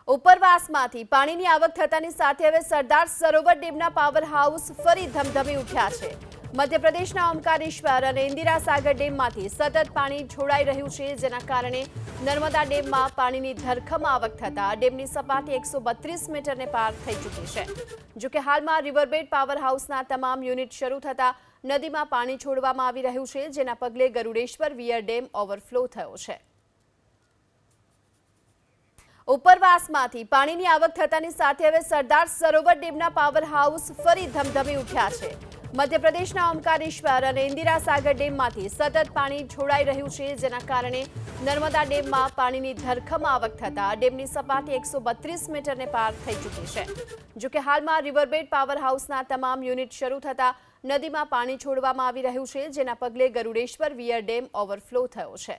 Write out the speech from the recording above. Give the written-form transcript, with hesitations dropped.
ઉપરવાસમાંથી પાણીની આવક થતાની સાથે હવે સરદાર સરોવર ડેમના પાવર હાઉસ ફરી ધમધમી ઉઠ્યા છે। મધ્યપ્રદેશના ઓમકારેશ્વર અને ઇન્દિરા સાગર ડેમમાંથી સતત પાણી છોડાઈ રહ્યું છે, જેના કારણે નર્મદા ડેમમાં પાણીની ધરખમ આવક થતા ડેમની સપાટી 132 મીટરને પાર થઈ ચૂકી છે। જો કે હાલમાં રિવરબેડ પાવર હાઉસના તમામ યુનિટ શરૂ થતા નદીમાં પાણી છોડવામાં આવી રહ્યું છે, જેના પગલે ગરુડેશ્વર વિયર ડેમ ઓવરફ્લો થયો છે। ઉપરવાસમાંથી પાણીની આવક થતાની સાથે હવે સરદાર સરોવર ડેમના પાવર હાઉસ ફરી ધમધમી ઉઠ્યા છે। મધ્યપ્રદેશના ઓમકારેશ્વર અને ઇન્દિરા સાગર ડેમમાંથી સતત પાણી છોડાઈ રહ્યું છે, જેના કારણે નર્મદા ડેમમાં પાણીની ધરખમ આવક થતા ડેમની સપાટી 132 મીટરને પાર થઈ ચૂકી છે। જો કે હાલમાં રિવરબેડ પાવર હાઉસના તમામ યુનિટ શરૂ થતા નદીમાં પાણી છોડવામાં આવી રહ્યું છે, જેના પગલે ગરુડેશ્વર વિયર ડેમ ઓવરફ્લો થયો છે।